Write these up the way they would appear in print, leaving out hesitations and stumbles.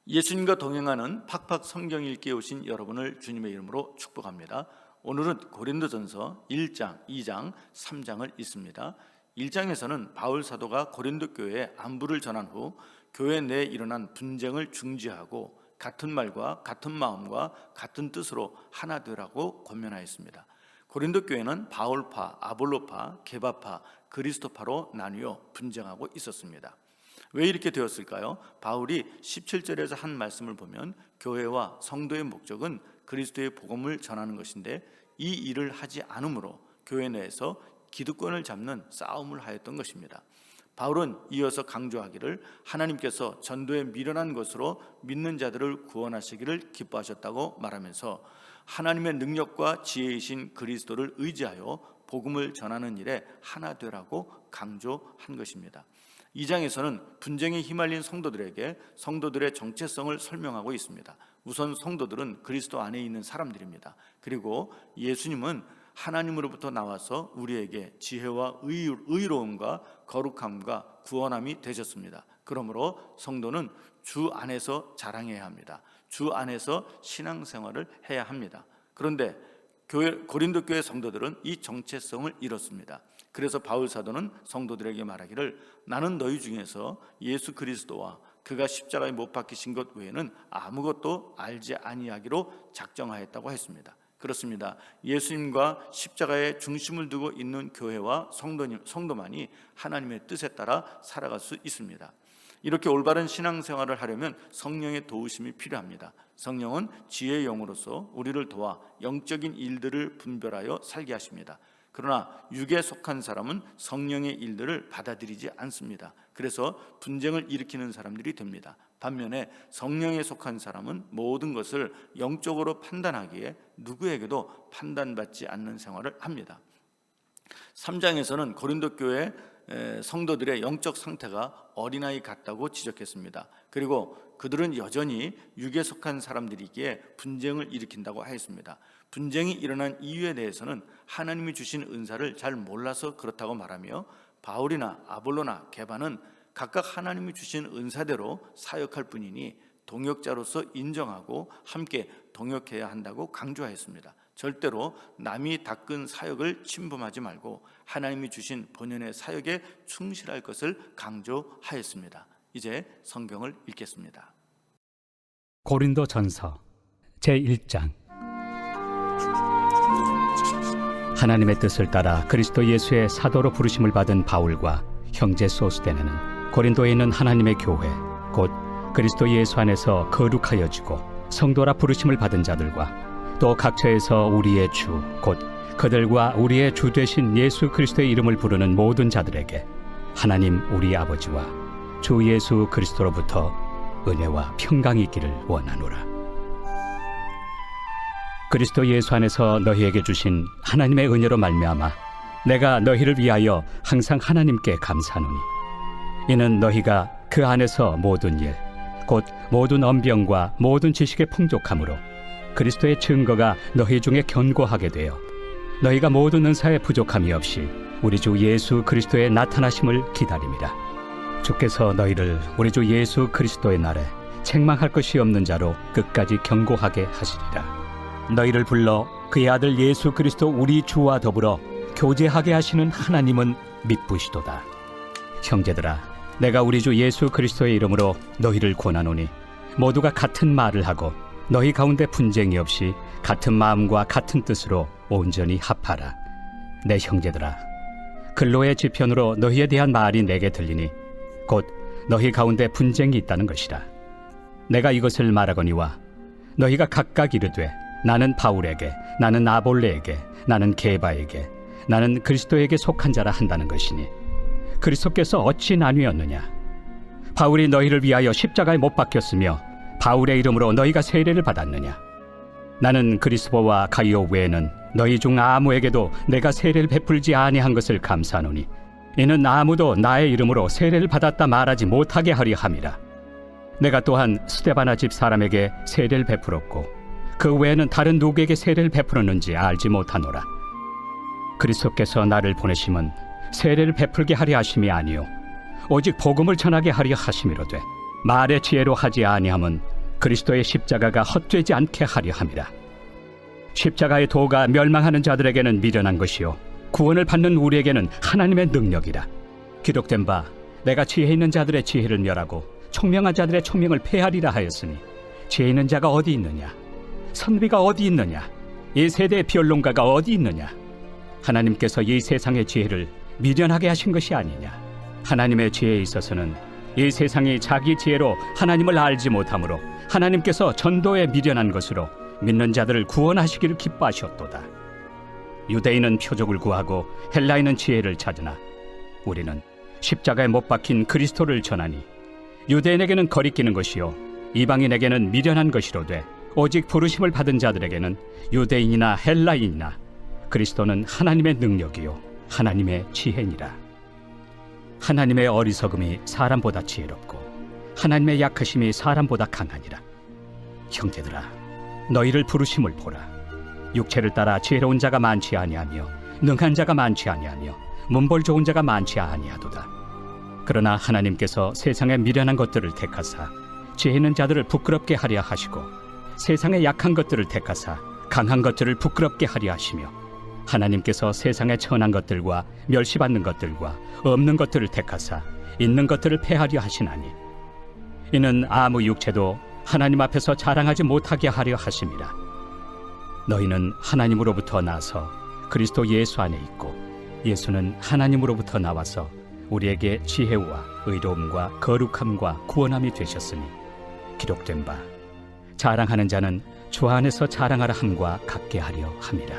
예수님과 동행하는 팍팍 성경 읽기에 오신 여러분을 주님의 이름으로 축복합니다. 오늘은 고린도전서 1장, 2장, 3장을 읽습니다. 1장에서는 바울 사도가 고린도 교회에 안부를 전한 후 교회 내에 일어난 분쟁을 중지하고 같은 말과 같은 마음과 같은 뜻으로 하나 되라고 권면하였습니다. 고린도 교회는 바울파, 아볼로파, 게바파, 그리스도파로 나뉘어 분쟁하고 있었습니다. 왜 이렇게 되었을까요? 바울이 17절에서 한 말씀을 보면 교회와 성도의 목적은 그리스도의 복음을 전하는 것인데 이 일을 하지 않으므로 교회 내에서 기득권을 잡는 싸움을 하였던 것입니다. 바울은 이어서 강조하기를 하나님께서 전도에 미련한 것으로 믿는 자들을 구원하시기를 기뻐하셨다고 말하면서 하나님의 능력과 지혜이신 그리스도를 의지하여 복음을 전하는 일에 하나 되라고 강조한 것입니다. 2장에서는 분쟁에 휘말린 성도들에게 성도들의 정체성을 설명하고 있습니다. 우선 성도들은 그리스도 안에 있는 사람들입니다. 그리고 예수님은 하나님으로부터 나와서 우리에게 지혜와 의로움과 거룩함과 구원함이 되셨습니다. 그러므로 성도는 주 안에서 자랑해야 합니다. 주 안에서 신앙생활을 해야 합니다. 그런데 고린도 교회 성도들은 이 정체성을 잃었습니다. 그래서 바울 사도는 성도들에게 말하기를 나는 너희 중에서 예수 그리스도와 그가 십자가에 못 박히신 것 외에는 아무것도 알지 아니하기로 작정하였다고 했습니다. 그렇습니다. 예수님과 십자가에 중심을 두고 있는 교회와 성도만이 하나님의 뜻에 따라 살아갈 수 있습니다. 이렇게 올바른 신앙생활을 하려면 성령의 도우심이 필요합니다. 성령은 지혜의 영으로서 우리를 도와 영적인 일들을 분별하여 살게 하십니다. 그러나 육에 속한 사람은 성령의 일들을 받아들이지 않습니다. 그래서 분쟁을 일으키는 사람들이 됩니다. 반면에 성령에 속한 사람은 모든 것을 영적으로 판단하기에 누구에게도 판단받지 않는 생활을 합니다. 3장에서는 고린도 교회 성도들의 영적 상태가 어린아이 같다고 지적했습니다. 그리고 그들은 여전히 육에 속한 사람들이기에 분쟁을 일으킨다고 하였습니다. 분쟁이 일어난 이유에 대해서는 하나님이 주신 은사를 잘 몰라서 그렇다고 말하며 바울이나 아볼로나 게바는 각각 하나님이 주신 은사대로 사역할 뿐이니 동역자로서 인정하고 함께 동역해야 한다고 강조하였습니다. 절대로 남이 닦은 사역을 침범하지 말고 하나님이 주신 본연의 사역에 충실할 것을 강조하였습니다. 이제 성경을 읽겠습니다. 고린도전서 제1장. 하나님의 뜻을 따라 그리스도 예수의 사도로 부르심을 받은 바울과 형제 소스데네는 고린도에 있는 하나님의 교회 곧 그리스도 예수 안에서 거룩하여지고 성도라 부르심을 받은 자들과 또 각처에서 우리의 주 곧 그들과 우리의 주 되신 예수 그리스도의 이름을 부르는 모든 자들에게 하나님 우리 아버지와 주 예수 그리스도로부터 은혜와 평강이 있기를 원하노라. 그리스도 예수 안에서 너희에게 주신 하나님의 은혜로 말미암아 내가 너희를 위하여 항상 하나님께 감사하노니 이는 너희가 그 안에서 모든 일 곧 모든 언병과 모든 지식의 풍족함으로 그리스도의 증거가 너희 중에 견고하게 되어 너희가 모든 은사에 부족함이 없이 우리 주 예수 그리스도의 나타나심을 기다림이라. 주께서 너희를 우리 주 예수 그리스도의 날에 책망할 것이 없는 자로 끝까지 견고하게 하시리라. 너희를 불러 그의 아들 예수 그리스도 우리 주와 더불어 교제하게 하시는 하나님은 미쁘시도다. 형제들아, 내가 우리 주 예수 그리스도의 이름으로 너희를 권하노니 모두가 같은 말을 하고 너희 가운데 분쟁이 없이 같은 마음과 같은 뜻으로 온전히 합하라. 내 형제들아, 근로의 지편으로 너희에 대한 말이 내게 들리니 곧 너희 가운데 분쟁이 있다는 것이라. 내가 이것을 말하거니와 너희가 각각 이르되 나는 바울에게, 나는 아볼레에게, 나는 게바에게, 나는 그리스도에게 속한 자라 한다는 것이니 그리스도께서 어찌 나뉘었느냐? 바울이 너희를 위하여 십자가에 못 박혔으며 바울의 이름으로 너희가 세례를 받았느냐? 나는 그리스도와 가이오 외에는 너희 중 아무에게도 내가 세례를 베풀지 아니한 것을 감사하노니 이는 아무도 나의 이름으로 세례를 받았다 말하지 못하게 하려 함이라. 내가 또한 스데바나 집 사람에게 세례를 베풀었고 그 외에는 다른 누구에게 세례를 베풀었는지 알지 못하노라. 그리스도께서 나를 보내심은 세례를 베풀게 하려 하심이 아니요 오직 복음을 전하게 하려 하심이로되 말의 지혜로 하지 아니함은 그리스도의 십자가가 헛되지 않게 하려 함이라. 십자가의 도가 멸망하는 자들에게는 미련한 것이요 구원을 받는 우리에게는 하나님의 능력이라. 기록된 바 내가 지혜 있는 자들의 지혜를 멸하고 총명한 자들의 총명을 폐하리라 하였으니 지혜 있는 자가 어디 있느냐? 선비가 어디 있느냐? 이 세대의 변론가가 어디 있느냐? 하나님께서 이 세상의 지혜를 미련하게 하신 것이 아니냐? 하나님의 지혜에 있어서는 이 세상이 자기 지혜로 하나님을 알지 못하므로 하나님께서 전도에 미련한 것으로 믿는 자들을 구원하시기를 기뻐하셨도다. 유대인은 표적을 구하고 헬라인은 지혜를 찾으나 우리는 십자가에 못 박힌 그리스도를 전하니 유대인에게는 거리끼는 것이요 이방인에게는 미련한 것이로되 오직 부르심을 받은 자들에게는 유대인이나 헬라인이나 그리스도는 하나님의 능력이요 하나님의 지혜니라. 하나님의 어리석음이 사람보다 지혜롭고 하나님의 약하심이 사람보다 강하니라. 형제들아, 너희를 부르심을 보라. 육체를 따라 지혜로운 자가 많지 아니하며 능한 자가 많지 아니하며 문벌 좋은 자가 많지 아니하도다. 그러나 하나님께서 세상의 미련한 것들을 택하사 지혜 있는 자들을 부끄럽게 하려 하시고 세상의 약한 것들을 택하사 강한 것들을 부끄럽게 하려 하시며 하나님께서 세상의 천한 것들과 멸시받는 것들과 없는 것들을 택하사 있는 것들을 폐하려 하시나니 이는 아무 육체도 하나님 앞에서 자랑하지 못하게 하려 하심이라. 너희는 하나님으로부터 나서 그리스도 예수 안에 있고 예수는 하나님으로부터 나와서 우리에게 지혜와 의로움과 거룩함과 구원함이 되셨으니 기록된 바 자랑하는 자는 주 안에서 자랑하라 함과 같게 하려 함이라.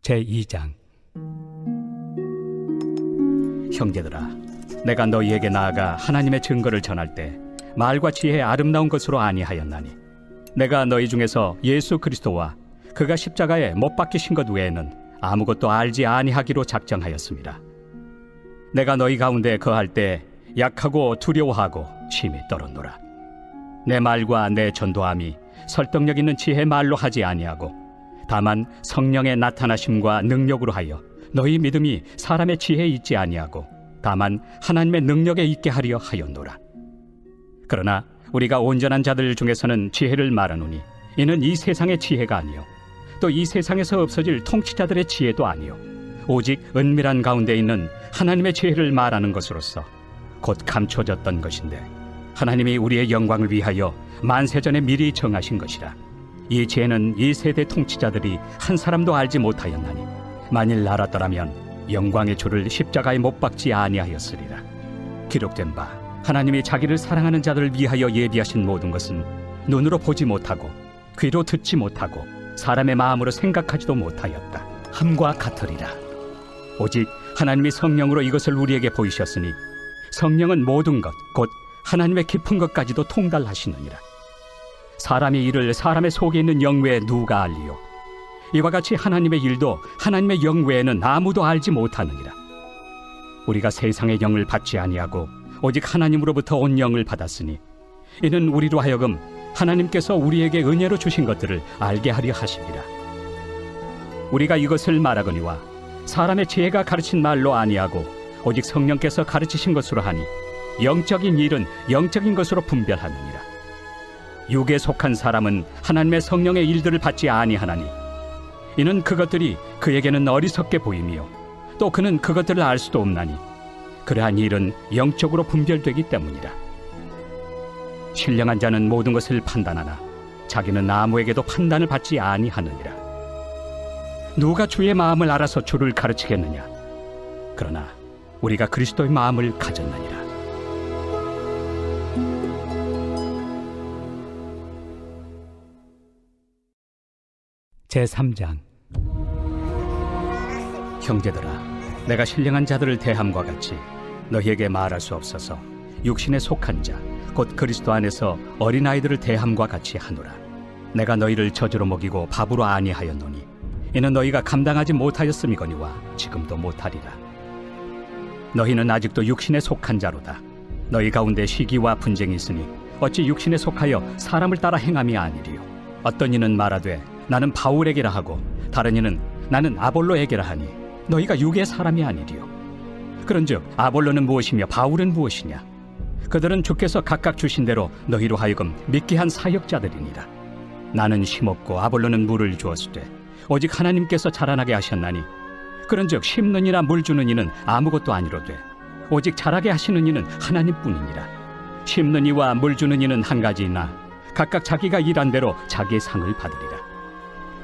제2장. 형제들아, 내가 너희에게 나아가 하나님의 증거를 전할 때 말과 지혜의 아름다운 것으로 아니하였나니 내가 너희 중에서 예수 그리스도와 그가 십자가에 못 박히신 것 외에는 아무것도 알지 아니하기로 작정하였습니다. 내가 너희 가운데 거할 때 약하고 두려워하고 심히 떨었노라. 내 말과 내 전도함이 설득력 있는 지혜의 말로 하지 아니하고 다만 성령의 나타나심과 능력으로 하여 너희 믿음이 사람의 지혜에 있지 아니하고 다만 하나님의 능력에 있게 하려 하였노라. 그러나 우리가 온전한 자들 중에서는 지혜를 말하노니 이는 이 세상의 지혜가 아니요 또 이 세상에서 없어질 통치자들의 지혜도 아니요 오직 은밀한 가운데 있는 하나님의 지혜를 말하는 것으로서 곧 감춰졌던 것인데 하나님이 우리의 영광을 위하여 만세전에 미리 정하신 것이라. 이 지혜는 이 세대 통치자들이 한 사람도 알지 못하였나니 만일 알았더라면 영광의 주를 십자가에 못 박지 아니하였으리라. 기록된 바 하나님이 자기를 사랑하는 자들을 위하여 예비하신 모든 것은 눈으로 보지 못하고 귀로 듣지 못하고 사람의 마음으로 생각하지도 못하였다 함과 같으리라. 오직 하나님이 성령으로 이것을 우리에게 보이셨으니 성령은 모든 것 곧 하나님의 깊은 것까지도 통달하시느니라. 사람의 일을 사람의 속에 있는 영 외에 누가 알리요? 이와 같이 하나님의 일도 하나님의 영 외에는 아무도 알지 못하느니라. 우리가 세상의 영을 받지 아니하고 오직 하나님으로부터 온 영을 받았으니 이는 우리로 하여금 하나님께서 우리에게 은혜로 주신 것들을 알게 하려 하심이라. 우리가 이것을 말하거니와 사람의 지혜가 가르친 말로 아니하고 오직 성령께서 가르치신 것으로 하니 영적인 일은 영적인 것으로 분별하느니라. 육에 속한 사람은 하나님의 성령의 일들을 받지 아니하나니 이는 그것들이 그에게는 어리석게 보이며 또 그는 그것들을 알 수도 없나니 그러한 일은 영적으로 분별되기 때문이라. 신령한 자는 모든 것을 판단하나 자기는 아무에게도 판단을 받지 아니하느니라. 누가 주의 마음을 알아서 주를 가르치겠느냐? 그러나 우리가 그리스도의 마음을 가졌느니라. 제3장. 형제들아, 내가 신령한 자들을 대함과 같이 너희에게 말할 수 없어서 육신에 속한 자 곧 그리스도 안에서 어린아이들을 대함과 같이 하노라. 내가 너희를 저주로 먹이고 밥으로 아니하였노니 이는 너희가 감당하지 못하였음이거니와 지금도 못하리라. 너희는 아직도 육신에 속한 자로다. 너희 가운데 시기와 분쟁이 있으니 어찌 육신에 속하여 사람을 따라 행함이 아니리요? 어떤 이는 말하되 나는 바울에게라 하고 다른 이는 나는 아볼로에게라 하니 너희가 육의 사람이 아니리요? 그런즉 아볼로는 무엇이며 바울은 무엇이냐? 그들은 주께서 각각 주신 대로 너희로 하여금 믿게 한 사역자들이니라. 나는 심었고 아볼로는 물을 주었으되 오직 하나님께서 자라나게 하셨나니 그런즉 심는 이나 물 주는 이는 아무것도 아니로되 오직 자라게 하시는 이는 하나님뿐이니라. 심는 이와 물 주는 이는 한 가지이나 각각 자기가 일한 대로 자기의 상을 받으리라.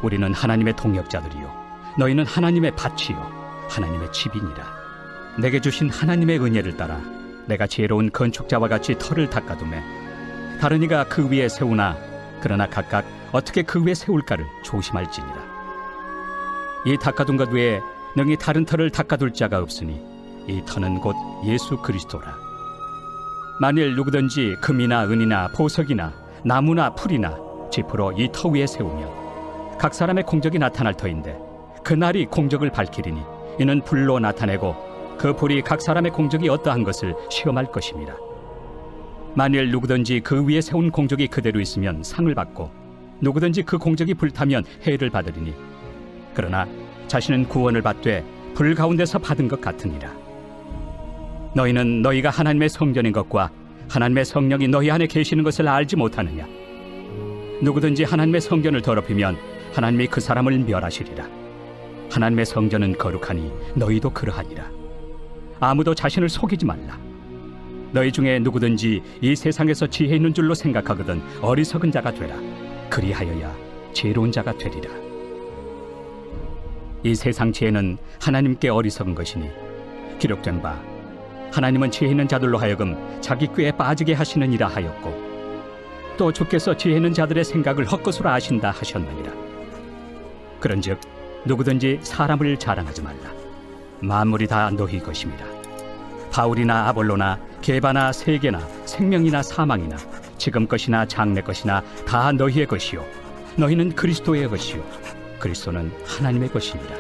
우리는 하나님의 동역자들이요 너희는 하나님의 밭이요 하나님의 집이니라. 내게 주신 하나님의 은혜를 따라 내가 지혜로운 건축자와 같이 터를 닦아두매 다른 이가 그 위에 세우나 그러나 각각 어떻게 그 위에 세울까를 조심할지니라. 이 닦아둔 것 외에 능히 다른 터를 닦아둘 자가 없으니 이 터는 곧 예수 그리스도라. 만일 누구든지 금이나 은이나 보석이나 나무나 풀이나 지프로 이 터 위에 세우면 각 사람의 공적이 나타날 터인데 그날이 공적을 밝히리니 이는 불로 나타내고 그 불이 각 사람의 공적이 어떠한 것을 시험할 것입니다. 만일 누구든지 그 위에 세운 공적이 그대로 있으면 상을 받고 누구든지 그 공적이 불타면 해를 받으리니 그러나 자신은 구원을 받되 불 가운데서 받은 것 같으니라. 너희는 너희가 하나님의 성전인 것과 하나님의 성령이 너희 안에 계시는 것을 알지 못하느냐? 누구든지 하나님의 성전을 더럽히면 하나님이 그 사람을 멸하시리라. 하나님의 성전은 거룩하니 너희도 그러하니라. 아무도 자신을 속이지 말라. 너희 중에 누구든지 이 세상에서 지혜 있는 줄로 생각하거든 어리석은 자가 되라. 그리하여야 지혜로운 자가 되리라. 이 세상 지혜는 하나님께 어리석은 것이니 기록된 바 하나님은 지혜 있는 자들로 하여금 자기 꾀에 빠지게 하시느니라 하였고 또 주께서 지혜 있는 자들의 생각을 헛것으로 아신다 하셨느니라. 그런즉 누구든지 사람을 자랑하지 말라. 만물이 다 너희 것입니다. 바울이나 아볼로나 게바나 세계나 생명이나 사망이나 지금 것이나 장래 것이나 다 너희의 것이요 너희는 그리스도의 것이요 그리스도는 하나님의 것이니라.